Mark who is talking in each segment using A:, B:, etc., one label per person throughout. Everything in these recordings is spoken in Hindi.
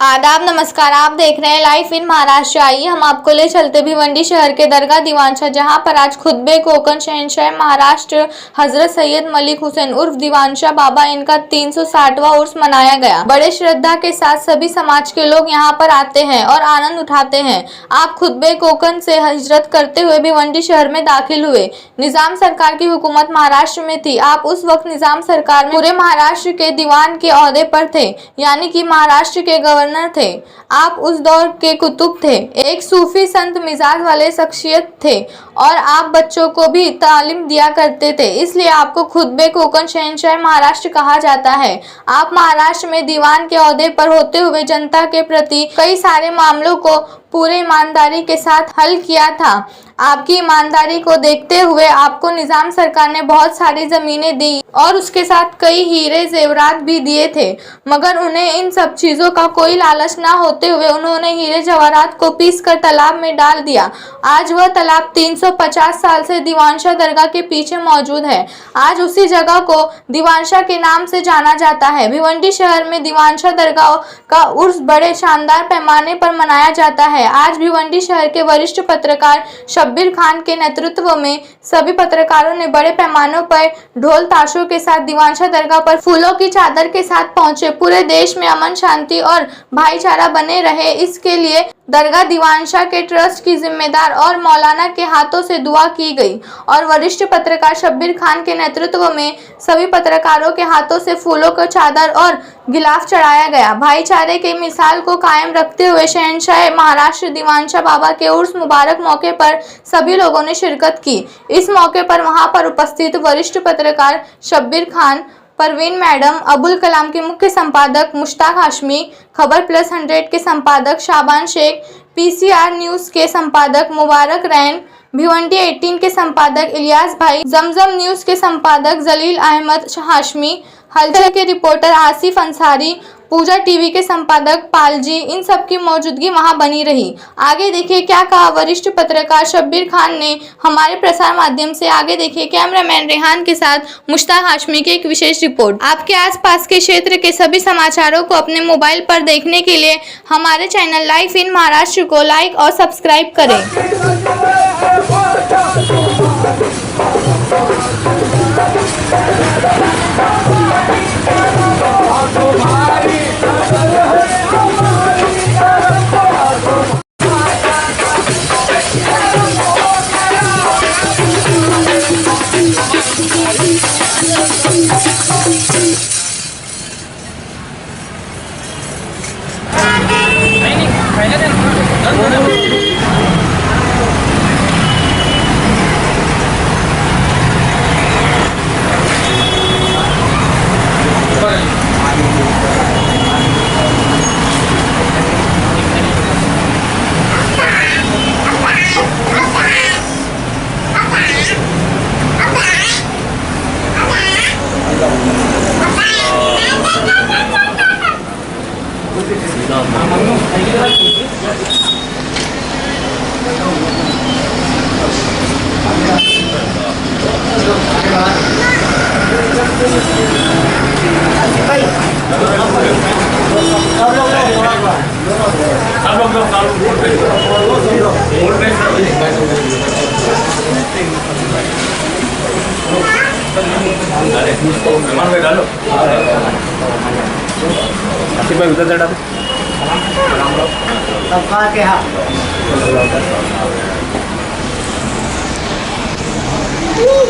A: आदाब नमस्कार। आप देख रहे हैं लाइव इन महाराष्ट्र। आइए हम आपको ले चलते भिवंडी शहर के दरगाह दीवानशाह, जहां पर आज खुतबे कोकण शहंशाह महाराष्ट्र हजरत सैयद मलिक हुसैन उर्फ दीवानशाह बाबा इनका 360वां उर्स मनाया गया। बड़े श्रद्धा के साथ सभी समाज के लोग यहां पर आते हैं और आनंद उठाते हैं। आप खुतबे कोकण से हिजरत करते हुए भिवंडी शहर में दाखिल हुए। निजाम सरकार की हुकूमत महाराष्ट्र में थी। आप उस वक्त निजाम सरकार में पूरे महाराष्ट्र के दीवान के ओहदे पर थे, यानी कि महाराष्ट्र के गवर्नर थे। आप उस दौर के कुतुब थे, एक सूफी संत मिजाज वाले शख्सियत थे और आप बच्चों को भी तालीम दिया करते थे, इसलिए आपको खुतबे कोकण शहंशाह महाराष्ट्र कहा जाता है। आप महाराष्ट्र में दीवान के ओहदे पर होते हुए जनता के प्रति कई सारे मामलों को पूरे ईमानदारी के साथ हल किया था। आपकी ईमानदारी को देखते हुए आपको निजाम सरकार ने बहुत सारी जमीनें दी और उसके साथ कई हीरे जेवरात भी दिए थे, मगर उन्हें इन सब चीजों का कोई लालच ना होते हुए उन्होंने हीरे जवाहरात को पीसकर तालाब में डाल दिया। आज वह तालाब 350 साल से दीवानशाह दरगाह के पीछे मौजूद है। आज उसी जगह को दीवानशाह के नाम से जाना जाता है। भिवंडी शहर में दीवानशाह दरगाह का उर्स बड़े शानदार पैमाने पर मनाया जाता है। आज भिवंडी शहर के वरिष्ठ पत्रकार शब्बीर खान के नेतृत्व में सभी पत्रकारों ने बड़े पैमानों पर ढोल ताशों के साथ दीवानशाह दरगाह पर फूलों की चादर के साथ पहुंचे। पूरे देश में अमन शांति और भाईचारा बने रहे, इसके लिए दरगाह दीवानशाह के ट्रस्ट की जिम्मेदार और मौलाना के हाथों से दुआ की गई और वरिष्ठ पत्रकार शब्बीर खान के नेतृत्व में सभी पत्रकारों के हाथों से फूलों को चादर और गिलाफ चढ़ाया गया। भाईचारे की मिसाल को कायम रखते हुए शहंशाह महाराष्ट्र दीवानशाह बाबा के उर्स मुबारक मौके पर सभी लोगों ने शिरकत की। इस मौके पर वहां पर उपस्थित वरिष्ठ पत्रकार शब्बीर खान, परवीन मैडम, अबुल कलाम के मुख्य संपादक मुश्ताक हाशमी, खबर प्लस 100 के संपादक शाबान शेख, पीसीआर न्यूज के संपादक मुबारक रैन, भिवंडी 18 के संपादक इलियास भाई, जमजम न्यूज के संपादक जलील अहमद हाशमी, हलचल के रिपोर्टर आसिफ अंसारी, पूजा टीवी के संपादक पालजी, इन सब की मौजूदगी वहां बनी रही। आगे देखिए क्या कहा वरिष्ठ पत्रकार शब्बीर खान ने हमारे प्रसार माध्यम से। आगे देखिए कैमरामैन रेहान के साथ मुश्ताक हाशमी की एक विशेष रिपोर्ट। आपके आसपास के क्षेत्र के सभी समाचारों को अपने मोबाइल पर देखने के लिए हमारे चैनल लाइव इन महाराष्ट्र को लाइक और सब्सक्राइब करें।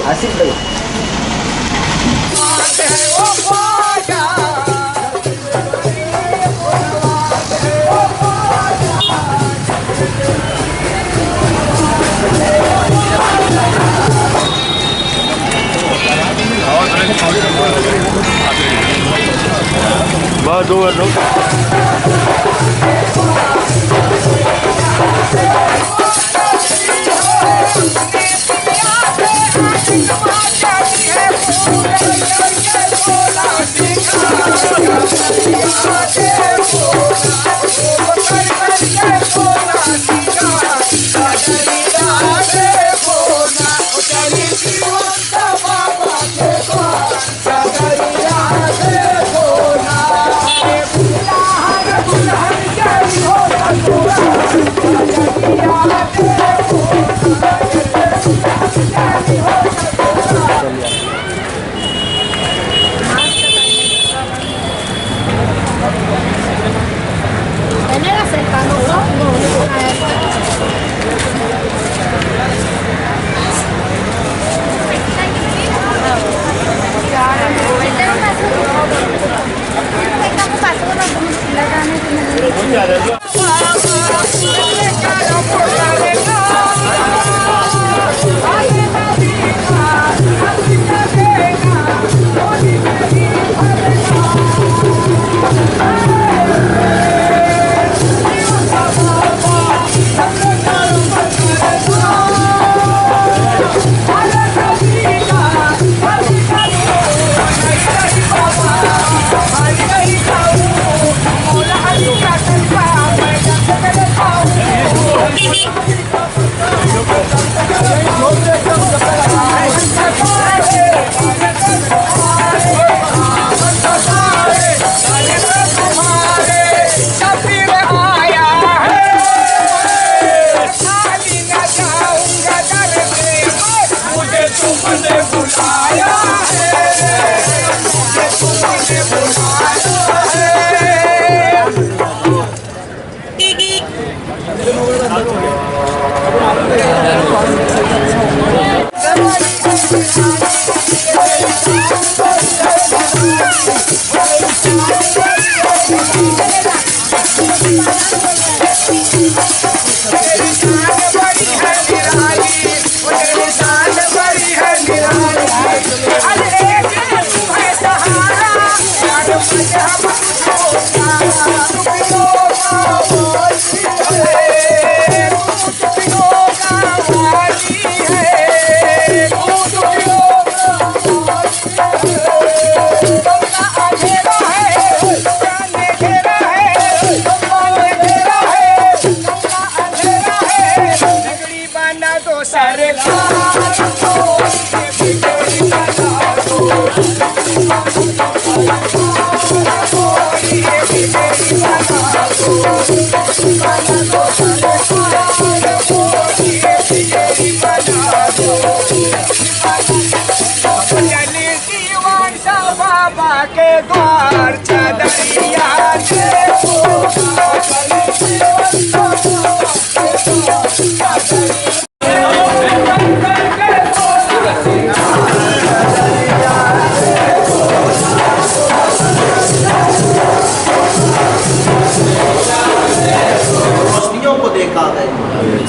B: आसिफ भाई दो
C: Hare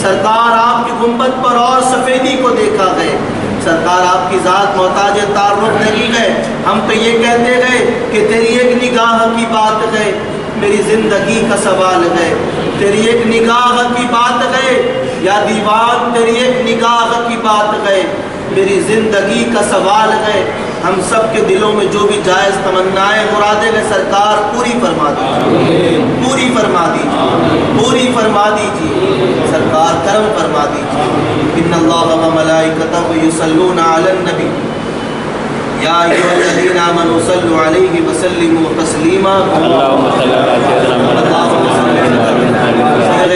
B: सरकार आपकी गुंबद पर और सफ़ेदी को देखा गए। सरकार आपकी ज़ात मोहताज तारुफ नहीं गए। हम तो ये कहते गए कि तेरी एक निगाह की बात गए, मेरी ज़िंदगी का सवाल है। तेरी एक निगाह की बात गए या दीवान, तेरी एक निगाह की बात गए, मेरी ज़िंदगी का सवाल है। हम सब के दिलों में जो भी जायज़ तमन्नाएं मुरादें हैं सरकार पूरी फरमा दीजिए, पूरी फरमा दीजिए, पूरी फरमा दीजिए। सरकार करम फरमा दीजिए। इन्नल्लाह व मलाइकतहु युसल्लूना अलन नबी या अय्युहल्लज़ीना आमनू सल्लु अलैहि व सल्लिमू तस्लीमा।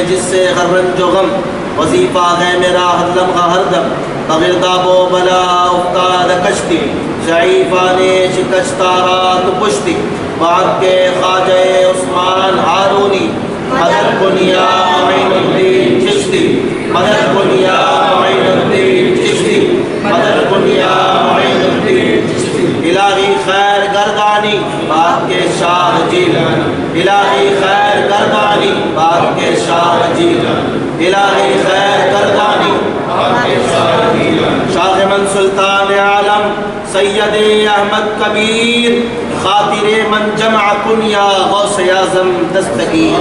B: जिससे गर्रन जो गम वजीफ़ा है मेरा हरदम का हरदम, बगिरदाबो बला उफ्ताद कश्ती, ज़ईफ़ा ने शिकस्ता रात पुश्ती, बात के ख्वाजा उस्मान हारूनी, मदद बुनिया मोइनुद्दीन चिश्ती, मदद बुनिया मोइनुद्दीन चिश्ती, मदद बुनिया मोइनुद्दीन चिश्ती। इलाही खैर गर्दानी बात के शाह जीलानी, इलाही खैर गर्दानी बात के शाह जीलानी, इलाही खैर गर्दानी शाह मन सुल्तान आलम सैयद अहमद कबीर खातिर मन जमा कुनिया गौसे आज़म दस्तगीर।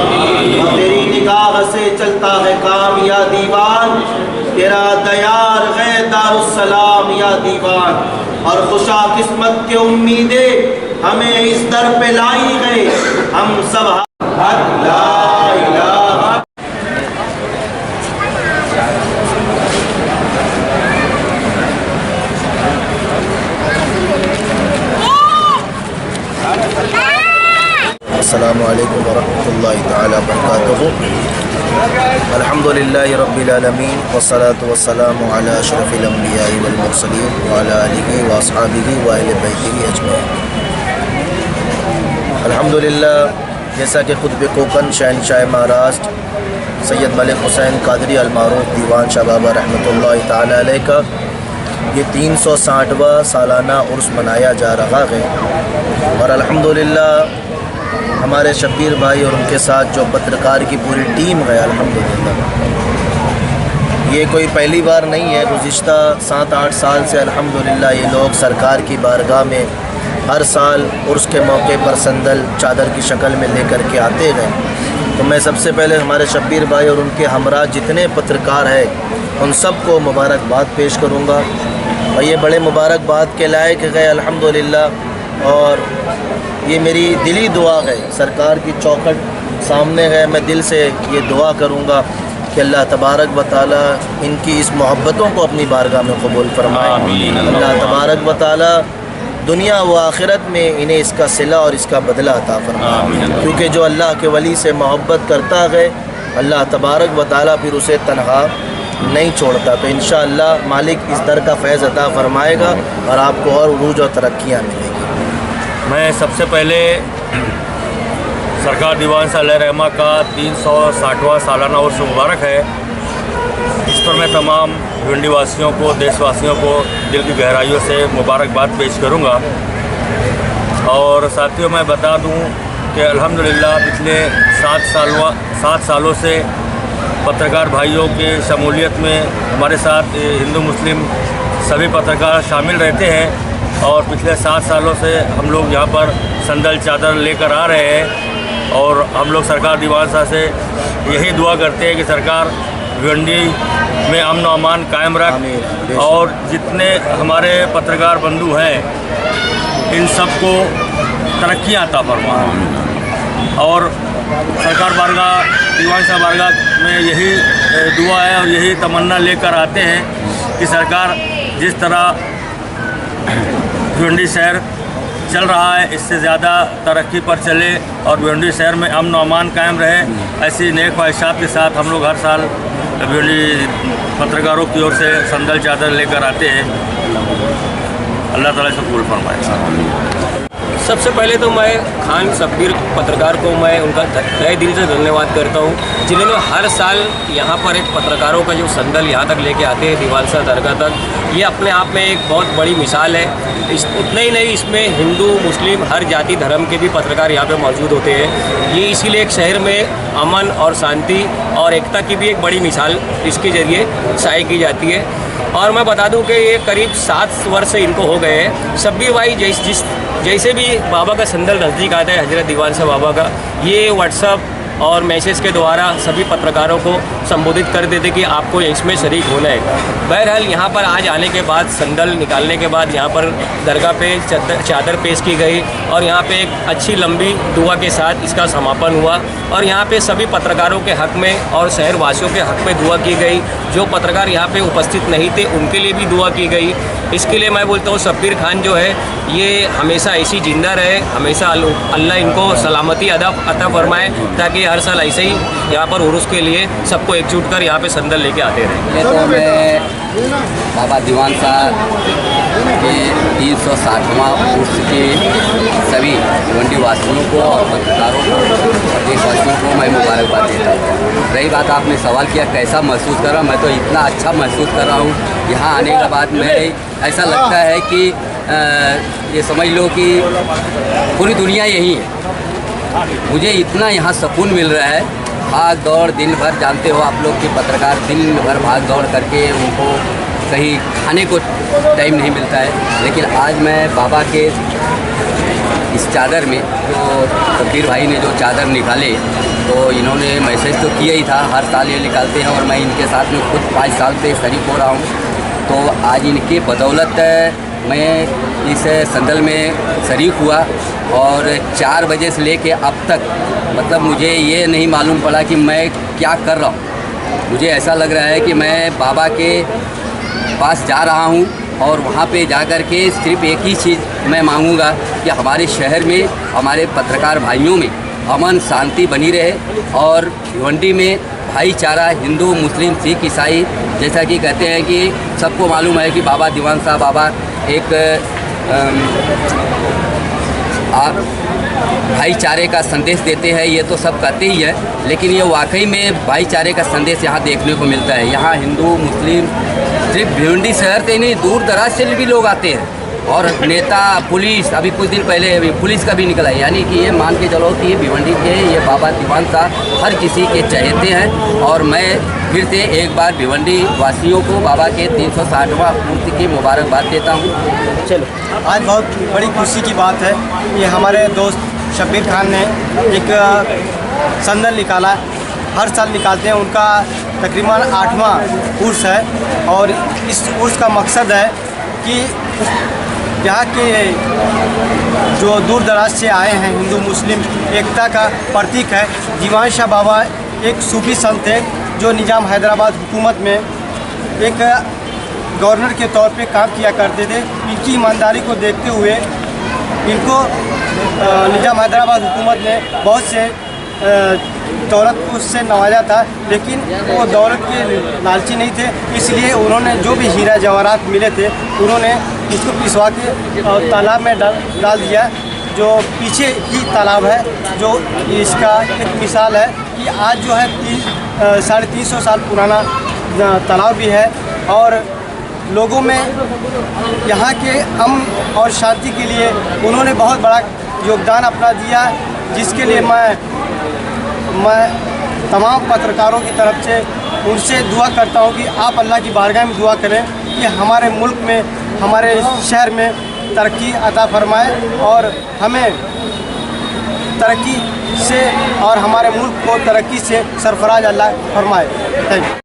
B: तेरी निगाह से चलता है काम या दीवान, तेरा दयार है दारुस्सलाम या दीवान। और खुशा किस्मत के उम्मीदें हमें इस दर पे लाई गए, हम सब ला इलाहा।
C: अस्सलामुअलैकुम वरहमतुल्लाहि तआला बरकातुहू। अल्हम्दुलिल्लाहि रब्बिल आलमीन वस्सलातु वस्सलामु अला अशरफिल अंबिया'i वल मुरसलीन व अला आलिहि व अस्हाबिहि व अहले बैतिहि अजमईन। अल्हम्दुलिल्लाह, जैसा कि खुतबे कोकन शहंशाह महाराष्ट्र सैयद मलिक हुसैन कादरी अल-मारूफ दीवान शाह बाबा रहमतुल्लाहि तआला अलैह का ये 360वां सालाना उर्स मनाया जा रहा है। और अल्हम्दुलिल्लाह हमारे शब्बीर भाई और उनके साथ जो पत्रकार की पूरी टीम है, अल्हम्दुलिल्लाह ये कोई पहली बार नहीं है। गुज़िश्ता 7-8 साल से अल्हम्दुलिल्लाह ये लोग सरकार की बारगाह में हर साल उर्स के मौके पर संदल चादर की शक्ल में लेकर के आते गए। तो मैं सबसे पहले हमारे शब्बीर भाई और उनके हमरा जितने पत्रकार हैं उन सबको मुबारकबाद पेश करूँगा और ये बड़े मुबारकबाद के लायक गए अल्हम्दुलिल्लाह। और ये मेरी दिली दुआ है, सरकार की चौखट सामने है, मैं दिल से ये दुआ करूँगा कि अल्लाह तबारक व तआला इनकी इस मोहब्बतों को अपनी बारगाह में कबूल फरमाए। अल्लाह तबारक व तआला दुनिया व आखिरत में इन्हें इसका सिला और इसका बदला अता फरमाए, क्योंकि जो अल्लाह के वली से मोहब्बत करता है अल्लाह तबारक व तआला फिर उसे तन्हा नहीं छोड़ता। तो इंशाअल्लाह मालिक इस दर का फैज़ अता फरमाएगा और आपको और उरूज और तरक्कियाँ मिलेंगी।
D: मैं सबसे पहले सरकार दीवान शाह अलैहि रहमा का 360वां सालाना उर्स मुबारक है। इस पर मैं तमाम भिवंडी वासियों को, देशवासियों को दिल की गहराइयों से मुबारकबाद पेश करूंगा। और साथियों मैं बता दूं कि अल्हम्दुलिल्लाह पिछले 7 सालों से पत्रकार भाइयों के शमूलियत में हमारे साथ हिंदू मुस्लिम सभी पत्रकार शामिल रहते हैं और पिछले 7 सालों से हम लोग यहाँ पर संदल चादर लेकर आ रहे हैं। और हम लोग सरकार दीवान शाह से यही दुआ करते हैं कि सरकार भिवंडी में अमन और अमान कायम रख और जितने हमारे पत्रकार बंधु हैं इन सबको तरक्कियाँ अता फरमाए। और सरकार बारगाह दीवान शाह बारगाह में यही दुआ है और यही तमन्ना लेकर आते हैं कि सरकार जिस तरह भिवंडी शहर चल रहा है इससे ज़्यादा तरक्की पर चले और भिवंडी शहर में अमन और अमान कायम रहे। ऐसी नेक ख्वाहिशात के साथ हम लोग हर साल भिवंडी पत्रकारों की ओर से संदल चादर लेकर आते हैं। अल्लाह ताला से कबूल फरमाए।
E: सबसे पहले तो मैं खान शब्बीर पत्रकार को मैं उनका तहे दिल से धन्यवाद करता हूँ, जिन्होंने हर साल यहाँ पर एक पत्रकारों का जो संदल यहाँ तक लेके आते हैं दीवान शाह दरगाह तक, ये अपने आप में एक बहुत बड़ी मिसाल है। उतना ही नहीं, इसमें हिंदू मुस्लिम हर जाति धर्म के भी पत्रकार यहाँ पे मौजूद होते हैं। ये इसीलिए एक शहर में अमन और शांति और एकता की भी एक बड़ी मिसाल इसके ज़रिए शाये की जाती है। और मैं बता दूं कि ये करीब 7 वर्ष से इनको हो गए हैं। शब्बीर भाई जैसे भी बाबा का संदल नज़दीक आता है हजरत दीवान शाह बाबा का, ये व्हाट्सअप और मैसेज के द्वारा सभी पत्रकारों को संबोधित कर देते कि आपको इसमें शरीक होना है। बहरहाल यहाँ पर आज आने के बाद, संदल निकालने के बाद यहाँ पर दरगाह पे चादर पेश की गई और यहाँ पे एक अच्छी लंबी दुआ के साथ इसका समापन हुआ। और यहाँ पे सभी पत्रकारों के हक़ में और शहर वासियों के हक़ में दुआ की गई। जो पत्रकार यहाँ पे उपस्थित नहीं थे उनके लिए भी दुआ की गई। इसके लिए मैं बोलता हूँ शब्बीर खान जो है ये हमेशा ऐसी जिंदा रहे, हमेशा अल्लाह इनको सलामती अता फरमाए, ताकि हर साल ऐसे ही यहाँ पर उर्स के लिए सबको एकजुट कर यहाँ पे संदल लेके आते रहे।
F: तो मैं बाबा दीवान शाह के 360वां उर्स के सभी भिवंडी वासियों को और पत्रकारों को और देशवासियों को मैं मुबारकबाद देता हूँ। रही बात आपने सवाल किया कैसा महसूस कर रहा हूँ, मैं तो इतना अच्छा महसूस कर रहा हूँ। यहाँ आने के बाद मैं ऐसा लगता है कि ये समझ लो कि पूरी दुनिया यही है। मुझे इतना यहाँ सुकून मिल रहा है। भाग दौड़ दिन भर, जानते हो आप लोग कि पत्रकार दिन भर भाग दौड़ करके उनको कहीं खाने को टाइम नहीं मिलता है, लेकिन आज मैं बाबा के इस चादर में जो शब्बीर भाई ने जो चादर निकाले, तो इन्होंने मैसेज तो किया ही था, हर साल ये निकालते हैं और मैं इनके साथ में खुद 5 साल से शरीक हो रहा हूँ। तो आज इनके बदौलत मैं इस संदल में शरीक हुआ और 4 बजे से लेके अब तक मतलब मुझे ये नहीं मालूम पड़ा कि मैं क्या कर रहा हूँ। मुझे ऐसा लग रहा है कि मैं बाबा के पास जा रहा हूँ और वहाँ पे जाकर के सिर्फ एक ही चीज़ मैं मांगूँगा कि हमारे शहर में, हमारे पत्रकार भाइयों में अमन शांति बनी रहे और भिवंडी में भाईचारा, हिंदू मुस्लिम सिख ईसाई, जैसा कि कहते हैं कि सबको मालूम है कि बाबा दीवान शाह बाबा एक भाईचारे का संदेश देते हैं, ये तो सब कहते ही है, लेकिन ये वाकई में भाईचारे का संदेश यहाँ देखने को मिलता है। यहाँ हिंदू मुस्लिम सिर्फ भिवंडी शहर से नहीं, दूर दराज से भी लोग आते हैं और नेता पुलिस अभी कुछ दिन पहले अभी पुलिस का भी निकला है, यानी कि ये मान के चलो कि ये भिवंडी के ये बाबा दीवान साहब हर किसी के चहेते हैं। और मैं फिर से एक बार भिवंडी वासियों को बाबा के 360वां पूर्ति की मुबारकबाद देता हूँ।
G: चलो, आज बहुत बड़ी खुशी की बात है कि हमारे दोस्त शब्बीर खान ने एक संदल निकाला। हर साल निकालते हैं, उनका तकरीबन 8वां उर्स है और इस उर्स का मकसद है कि यहाँ के जो दूर दराज से आए हैं हिंदू मुस्लिम एकता का प्रतीक है। दीवान शाह बाबा एक सूफी संत थे जो निज़ाम हैदराबाद हुकूमत में एक गवर्नर के तौर पे काम किया करते थे। इनकी ईमानदारी को देखते हुए इनको निज़ाम हैदराबाद हुकूमत ने बहुत से दौलत उससे नवाजा था, लेकिन वो दौलत के लालची नहीं थे, इसलिए उन्होंने जो भी हीरा जवाहरात मिले थे उन्होंने इसको पिसवा के तालाब में डाल दिया। जो पीछे ही तालाब है, जो इसका एक मिसाल है कि आज जो है 350 साल पुराना तालाब भी है और लोगों में यहाँ के अमन और शांति के लिए उन्होंने बहुत बड़ा योगदान अपना दिया, जिसके लिए मैं तमाम पत्रकारों की तरफ से उनसे दुआ करता हूँ कि आप अल्लाह की बारगाह में दुआ करें कि हमारे मुल्क में, हमारे शहर में तरक्की अता फरमाए और हमें तरक्की से और हमारे मुल्क को तरक्की से सरफराज अल्लाह फरमाए। Thank you.